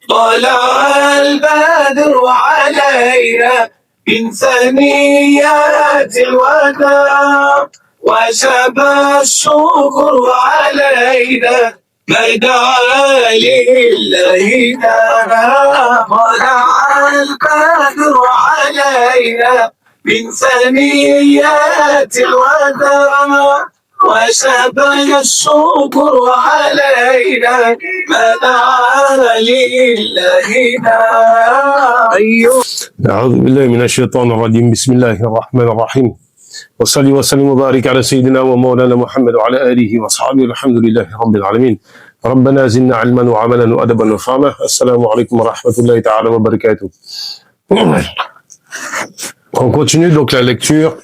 طلع البدر علينا من ثنيات الوداع وجب الشكر علينا بدا لله دانا طلع البدر علينا من ثنيات الوداع وجب الشكر علينا بدا لله دانا أيوه. أعوذ بالله من الشيطان الرجيم. بسم الله الرحمن الرحيم. وصلي وسلم وبارك على سيدنا ومولانا محمد وعلى آله وأصحابه والحمد لله رب العالمين. ربنا زدنا علما وعملا وأدبا وفهما. السلام عليكم ورحمة الله تعالى وبركاته. On continue donc la lecture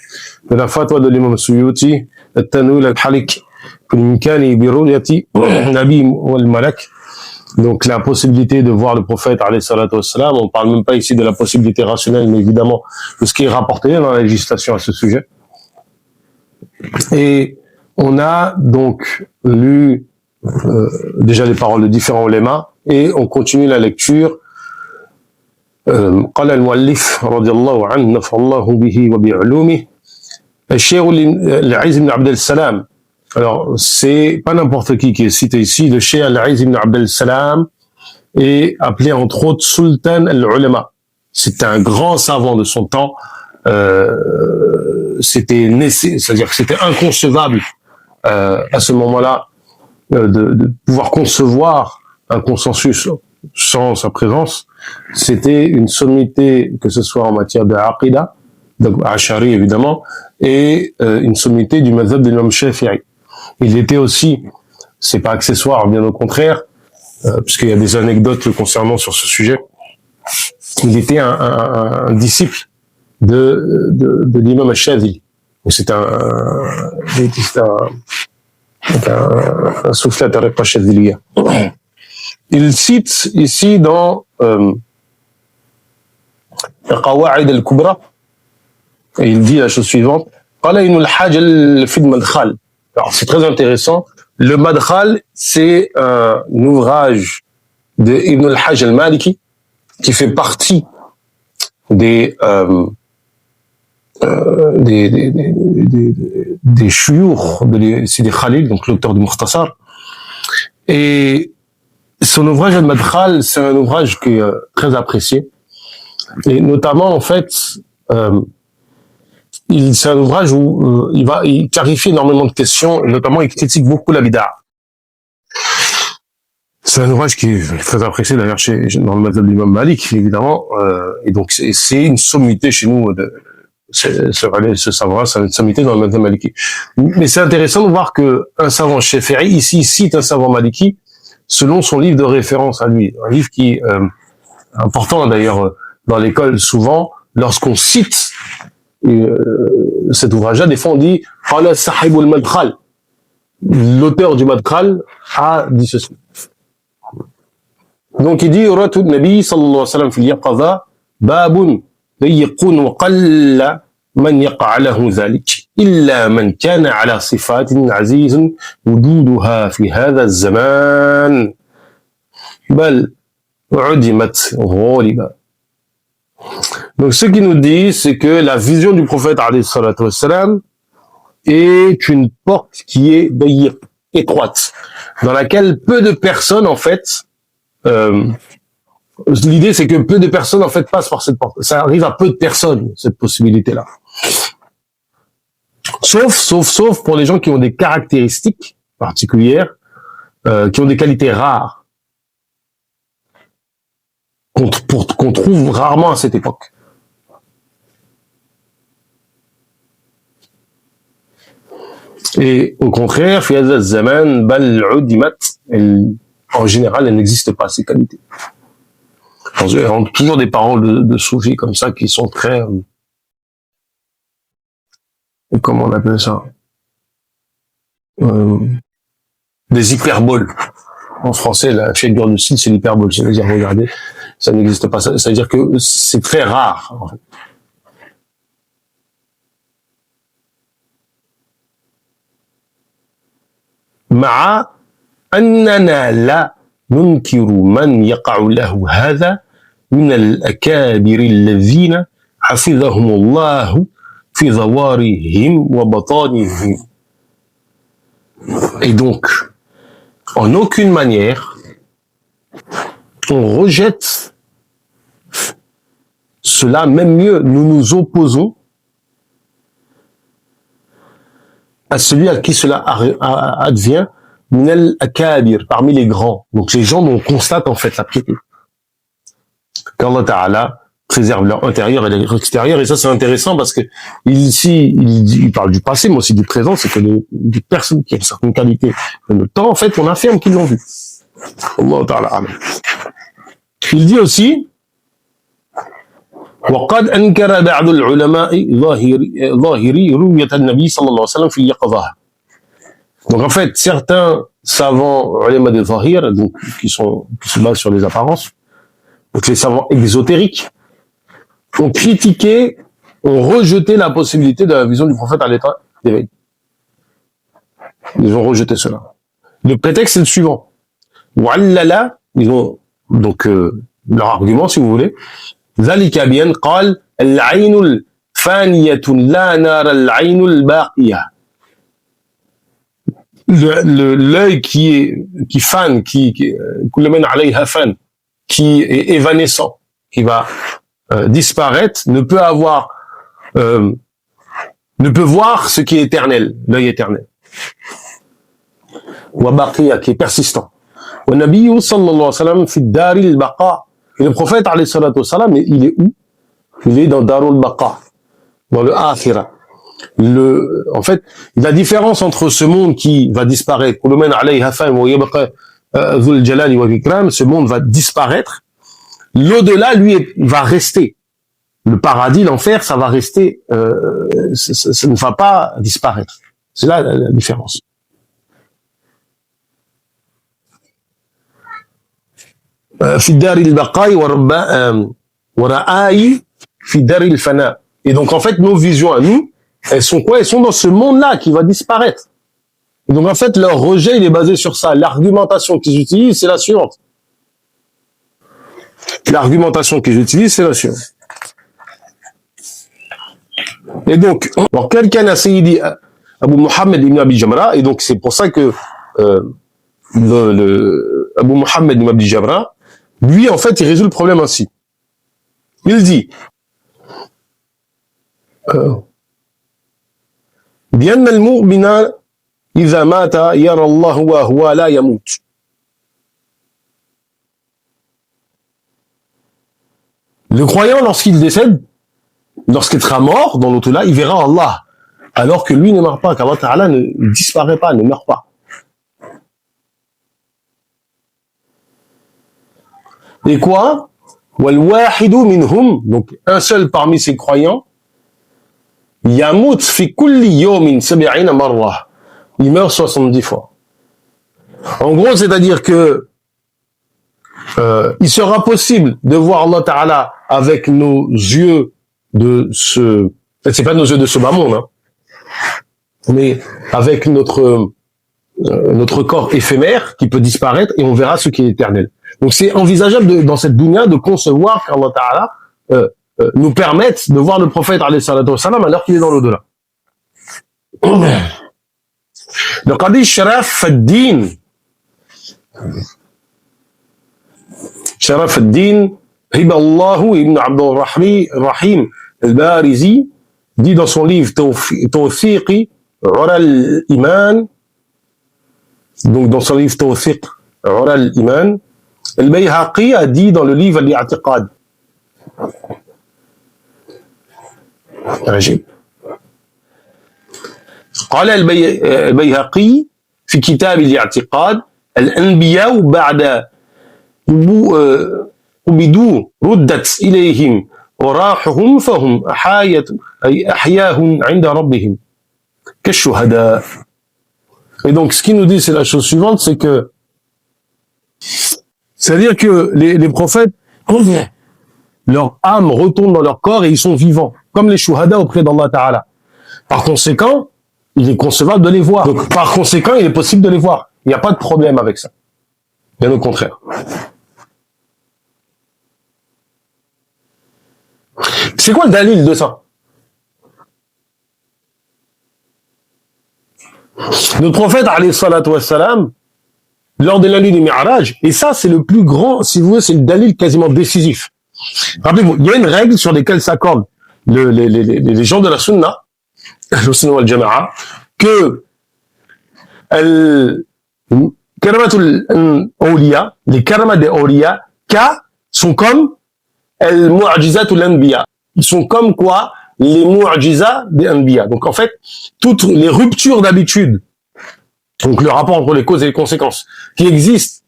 de la fatwa de l'imam Suyuti, التنويل الحلق في الإمكان برؤية النبي والملك. Donc la possibilité de voir le prophète alayhi salatu wassalam, on parle même pas ici de la possibilité rationnelle, mais évidemment de ce qui est rapporté dans la législation à ce sujet. Et on a donc lu déjà les paroles de différents ulémas et on continue la lecture. قال المؤلف رضي الله عنه نفع الله به وبعلومه الشيخ العز بن عبد السلام. Alors, c'est pas n'importe qui est cité ici. Le Cheikh Al-Aziz ibn Abd al-Salam est appelé entre autres Sultan al-Ulama. C'était un grand savant de son temps. C'est-à-dire que c'était inconcevable à ce moment-là de pouvoir concevoir un consensus sans sa présence. C'était une sommité, que ce soit en matière de aqida, donc Ash'ari évidemment, et une sommité du mazhab de l'imam Shafi'i. Il était aussi, c'est pas accessoire, bien au contraire, puisqu'il y a des anecdotes le concernant sur ce sujet. Il était un disciple de l'imam al-Shadhili. C'est un soufflet à tariqa Shadhiliya. Il cite ici dans Qawaid al-Kubra, et il dit la chose suivante: qala inul hajj fi al-madkhal. Alors, c'est très intéressant. Le Madkhal, c'est un ouvrage de Ibn al-Hajj al-Maliki qui fait partie des shuyukh, c'est des Khalil, donc l'auteur du Mukhtasar. Et son ouvrage al-Madkhal, c'est un ouvrage qui est très apprécié. Et notamment, en fait, c'est un ouvrage où il clarifie énormément de questions, et notamment il critique beaucoup la bid'a. C'est un ouvrage qui est très apprécié d'ailleurs dans le mazhab de l'imam Malik, évidemment, et donc c'est une sommité chez nous, ce savoir, c'est une sommité dans le mazhab maliki. Mais c'est intéressant de voir que un savant Shafi'i ici cite un savant maliki selon son livre de référence à lui, un livre qui est important d'ailleurs dans l'école souvent, lorsqu'on cite cet ouvrage-là, des fois on dit qala sahibul madkhal, l'auteur du madkhal a dit ceci. Donc il dit ratu nabi sallallahu alayhi wa sallam fil yaqadha babun dayiqun wa qalla man yaq'alahu dhalik illa man kana ala sifatin azizun wujuduha fi hadha az-zaman bal udimat ghaliba. Donc, ce qu'il nous dit, c'est que la vision du prophète, alayhi salatu wassalam, est une porte qui est étroite, dans laquelle peu de personnes, en fait, l'idée, c'est que peu de personnes, en fait, passent par cette porte. Ça arrive à peu de personnes, cette possibilité-là. Sauf pour les gens qui ont des caractéristiques particulières, qui ont des qualités rares, qu'on trouve rarement à cette époque. Et au contraire, fi hadha zaman bal udimat, en général, elle n'existe pas, ces qualités. On a toujours des paroles de soufis comme ça qui sont très, comment on appelle ça, des hyperboles. En français, la figure de style, c'est l'hyperbole. C'est-à-dire, regardez, ça n'existe pas. Ça veut dire que c'est très rare, en fait. Ma'a annana la ننكر من يقع له هذا من الأكابر الذين حفظهم الله في ظواهرهم وبطانهم. Et donc, en aucune manière, on rejette cela, même mieux, nous nous opposons à celui à qui cela advient, minal akabir, parmi les grands. Donc les gens dont on constate en fait la piété. Qu'Allah Ta'ala préserve leur intérieur et leur extérieur, et ça c'est intéressant parce que ici il parle du passé, mais aussi du présent, c'est que des personnes qui ont certaines qualités de notre temps, en fait, on affirme qu'ils l'ont vu. Allah Ta'ala amen. Il dit aussi وقد أنكر بعض العلماء ظاهري رؤية النبي صلى الله عليه وسلم في اليقظة. Donc en fait, certains savants ulama des zahir, donc qui se basent sur les apparences, donc les savants exotériques, ont critiqué, ont rejeté la possibilité de la vision du prophète à l'état d'éveil. Ils ont rejeté cela. Le prétexte est le suivant. Wa'allala, ils ont donc leur argument, si vous voulez. ذلك بأن قال العين الفانية لا نار العين الباقية. L'œil qui fane, qui est évanescent, qui va disparaître, ne peut voir ce qui est éternel, l'œil éternel. Wa baqiya, qui est persistant. Wa nabiyyu sallallahu alayhi wa sallam fi daril baqa. Et le prophète alayhi salatu wa salam, il est où? Il est dans darul baqa, dans le akhira. En fait, la différence entre ce monde qui va disparaître, ce monde va disparaître, l'au-delà, lui, va rester. Le paradis, l'enfer, ça va rester, ça ne va pas disparaître. C'est là la différence. Et donc, en fait, nos visions à nous, elles sont quoi? Elles sont dans ce monde-là qui va disparaître. Et donc, en fait, leur rejet, il est basé sur ça. L'argumentation qu'ils utilisent, c'est la suivante. Et donc, quelqu'un a Sayyidi Abu Muhammad ibn Abi Jamra, et donc c'est pour ça que Abu Muhammad ibn Abi Jamra, lui, en fait, il résout le problème ainsi. Il dit بأن المؤمن إذا مات يرى الله وهو لا يموت. Le croyant, lorsqu'il décède, lorsqu'il sera mort dans l'au-delà, il verra Allah, alors que lui ne meurt pas, qu'Allah Ta'ala ne disparaît pas, ne meurt pas. Et quoi? وَالْوَاحِدُ مِنْهُمْ, donc un seul parmi ces croyants, يَمُوتْ فِي كُلِّ يَوْمٍ 70 مرة. Il meurt 70 fois. En gros, c'est-à-dire que il sera possible de voir Allah Ta'ala avec nos yeux de ce... C'est pas nos yeux de ce bas monde, hein, mais avec notre corps éphémère qui peut disparaître et on verra ce qui est éternel. Donc c'est envisageable dans cette dunya de concevoir qu'Allah Ta'ala nous permette de voir le prophète alayhi salatu wa salam alors qu'il est dans l'au-delà. Le Qadi Sharaf ad-Din Hiballahu ibn Abdul Rahim al-Barizi dit dans son livre Tawfiqi Ura al-Iman, donc dans son livre Tawfiq Ura al-Iman, al-Bayhaqi a dit dans le livre Al-I'tiqad. عجيب. قال البيهقي في كتاب الاعتقاد الأنبياء بعد قبضوا ردت إليهم وراحهم فهم أحياهم عند ربهم كالشهداء. Et donc ce qu'il nous dit, c'est la chose suivante, c'est-à-dire que les prophètes, leur âme retourne dans leur corps et ils sont vivants, comme les shuhada auprès d'Allah Ta'ala. Par conséquent, il est concevable de les voir. Donc, par conséquent, il est possible de les voir. Il n'y a pas de problème avec ça. Bien au contraire. C'est quoi le dalil de ça? Notre prophète, alayhi salatu wassalam, lors de la nuit du Mi'raj, et ça, c'est le plus grand, si vous voulez, c'est le dalil quasiment décisif. Rappelez-vous, il y a une règle sur laquelle s'accordent les gens de la sunna, le sunna wal jama'a, que karamatul awliya, les karamat des awliya, sont comme al-mu'jizatul anbiya. Ils sont comme quoi? Les mu'jiza des anbiya. Donc en fait, toutes les ruptures d'habitude, donc le rapport entre les causes et les conséquences, qui existent,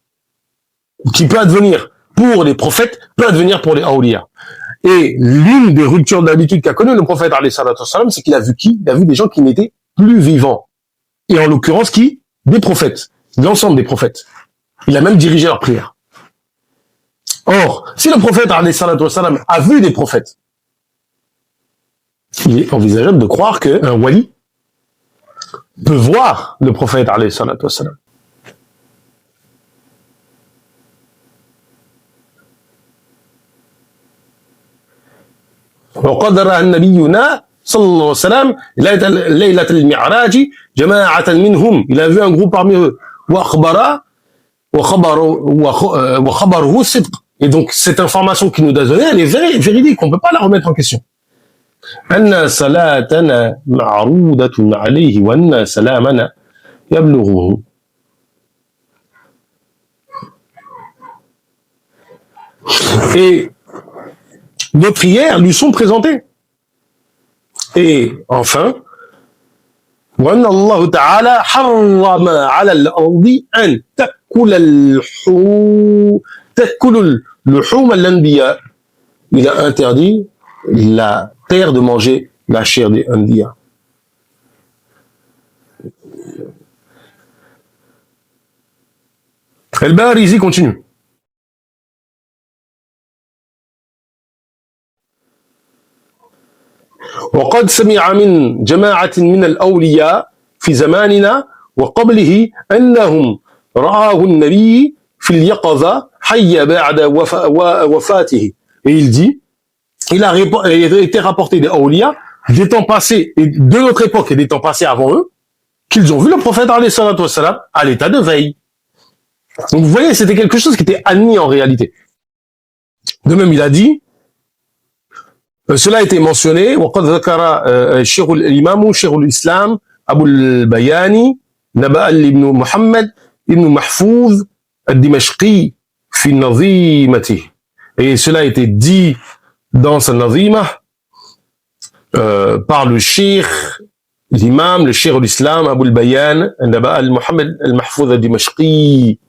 qui peut advenir pour les prophètes, peut advenir pour les awliya. Et l'une des ruptures d'habitude qu'a connu le prophète, alayhi salatu wassalam, c'est qu'il a vu qui? Il a vu des gens qui n'étaient plus vivants. Et en l'occurrence, qui? Des prophètes. L'ensemble des prophètes. Il a même dirigé leur prière. Or, si le prophète, alayhi salatu wassalam, a vu des prophètes, il est envisageable de croire qu'un wali peut voir le prophète, alayhi salatu wassalam. وقد رأى نبينا صلى الله عليه وسلم ليلة المعراج جماعة منهم. Il a vu un groupe parmi eux. وخبره صدق. Et donc cette information qu'il nous a donnée, elle est véridique, on ne peut pas la remettre en question. أن صلاتنا معروضة عليه وأن سلامنا يبلغه. Et nos prières lui sont présentées. Et enfin, وأن الله تعالى حرم على الأرض أن تأكل اللحوم الأنبياء. Il a interdit la terre de manger la chair des anbiya. Al-Barizi continue. وقد سمع من جماعة من الأولياء في زماننا وقبله أنهم رآه النبي في اليقظة حي بعد وفاته. Et il dit, il a été rapporté des awliya des temps passés, et de notre époque et des temps passés avant eux, qu'ils ont vu le prophète alayhi salatu wassalam à l'état de veille. Donc vous voyez, c'était quelque chose qui était admis en réalité. De même, il a dit, cela a été mentionné, وقد ذكر الشيخ الإمام شيخ الإسلام أبو البياني نبأ لابن محمد ابن محفوظ الدمشقي في نظيمته. Et cela a été dit dans sa nazima par le cheikh, l'imam, le cheikh l'islam Abu al-Bayan Naba al-Muhammad al-Mahfouz al-Dimashqi.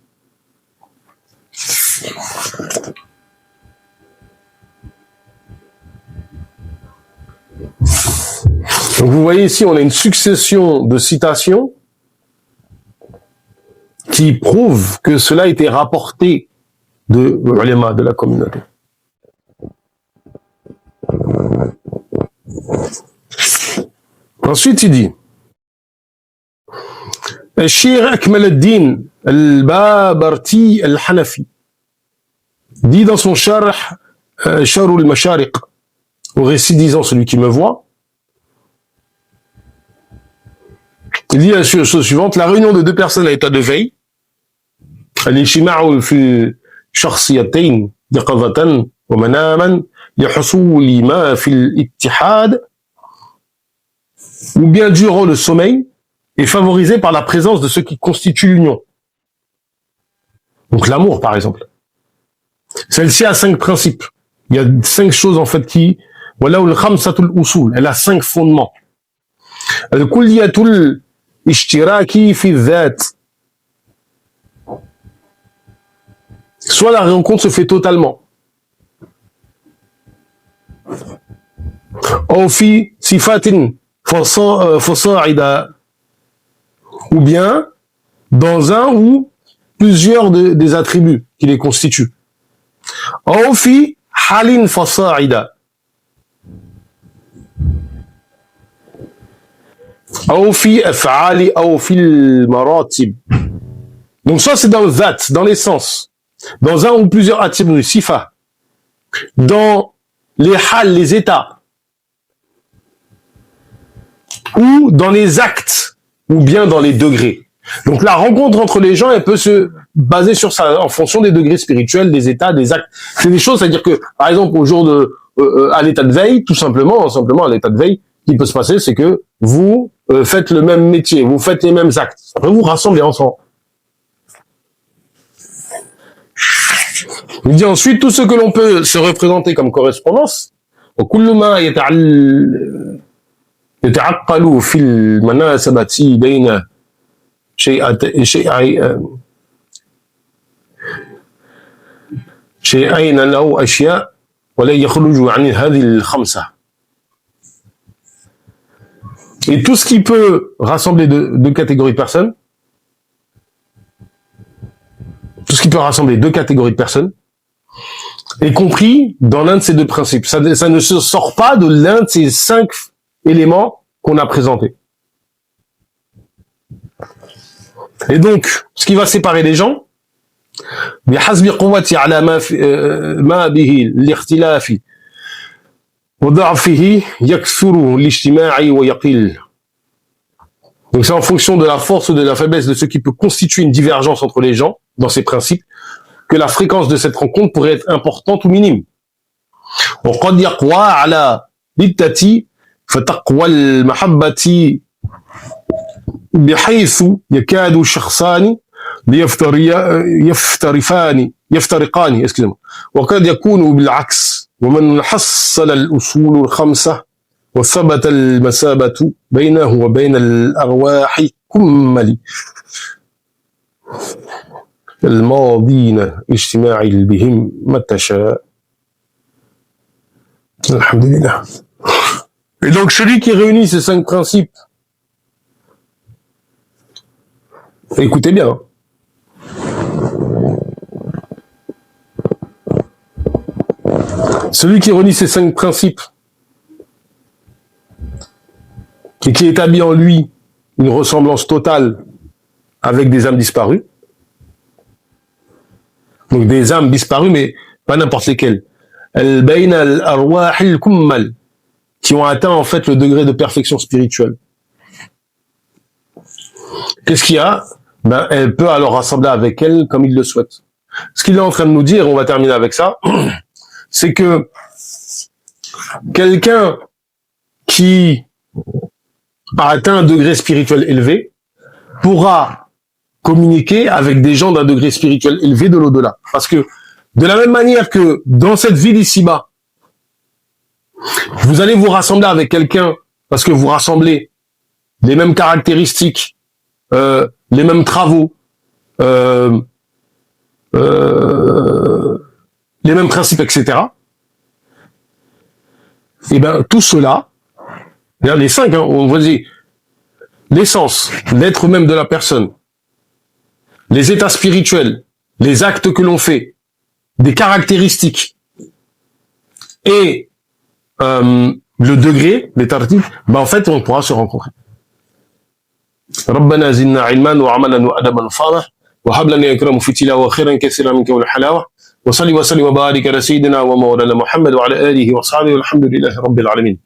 Donc vous voyez ici, on a une succession de citations qui prouvent que cela a été rapporté de l'ulama de la communauté. Ensuite, il dit Cheikh Akmal al-Din al-Babarti al-Hanafi dit dans son Sharh al-Mashariq, au récit disant celui qui me voit, il dit la chose suivante: la réunion de deux personnes à l'état de veille, al-ijtima'u fi shakhsiyatayn yaqadatan wa manaman lihusuli ma fi al-ittihad, ou bien durant le sommeil, est favorisée par la présence de ce qui constitue l'union. Donc l'amour, par exemple. Celle-ci a 5 principes. Il y a 5 choses en fait qui, voilà, al-khamsatul usul, elle a 5 fondements. Al-kulliyatul ishtiraki fi dhat. Soit la rencontre se fait totalement. Ou fi sifatin fasa'ida. Ou bien dans un ou plusieurs des attributs qui les constituent. Ou fi halin fasa'ida. Ou fi af'ali ou fi al-maratib. Donc ça c'est dans le dhat, dans l'essence. Dans un ou plusieurs attributs, sifa. Dans les hal, les états. ou dans les actes, ou bien dans les degrés. Donc la rencontre entre les gens, elle peut se baser sur ça, en fonction des degrés spirituels, des états, des actes. C'est des choses, c'est-à-dire que, par exemple, au jour de, à l'état de veille, tout simplement à l'état de veille, ce qui peut se passer, c'est que vous faites le même métier, vous faites les mêmes actes. Ça peut vous rassembler ensemble. Il dit ensuite, tout ce que l'on peut se représenter comme correspondance, وكل ما يتعقل في المناسبة بين شيئين له أشياء ولا يخرج عن هذه الخمسة. Et tout ce qui peut rassembler deux catégories de personnes, tout ce qui peut rassembler deux catégories de personnes, est compris dans l'un de ces deux principes. Ça ne se sort pas de l'un de ces 5 éléments qu'on a présentés. Et donc, ce qui va séparer les gens, بحسب قوتي على ما به الاختلاف وضعفه يكثر الاجتماع ويقل. Donc c'est en fonction de la force ou de la faiblesse de ce qui peut constituer une divergence entre les gens dans ces principes que la fréquence de cette rencontre pourrait être importante ou minime. وقد يقوى على ضدتي فتقوى المحبة بحيث يكاد شخصان يفترقان وقد يكون بالعكس ومن حصل الأصول الخمسة وثبت المثابة بينه وبين الأرواح كمل الماضين اجتماع بهم متى شاء. Alhamdulillah. Et donc celui qui réunit ces 5 principes, écoutez bien, celui qui réunit ces 5 principes et qui établit en lui une ressemblance totale avec des âmes disparues, donc des âmes disparues, mais pas n'importe lesquelles, qui ont atteint en fait le degré de perfection spirituelle. Qu'est-ce qu'il y a? Elle peut alors rassembler avec elle comme il le souhaite. Ce qu'il est en train de nous dire, on va terminer avec ça, c'est que quelqu'un qui a atteint un degré spirituel élevé pourra communiquer avec des gens d'un degré spirituel élevé de l'au-delà. Parce que de la même manière que dans cette vie d'ici-bas, vous allez vous rassembler avec quelqu'un parce que vous rassemblez les mêmes caractéristiques, les mêmes travaux, les mêmes principes, etc. Et bien tout cela, les 5, on va dire l'essence, l'être même de la personne, les états spirituels, les actes que l'on fait, des caractéristiques et le degré, les tartib, en fait on pourra se rencontrer. ربنا زدنا علما وعملا وادبا صالحا وهب لنا اكرام في تلاوه خيرا كثيرا منك والحلاوه وصلي وسلم وبارك على سيدنا ومولانا محمد وعلى اله وصحبه والحمد لله رب العالمين.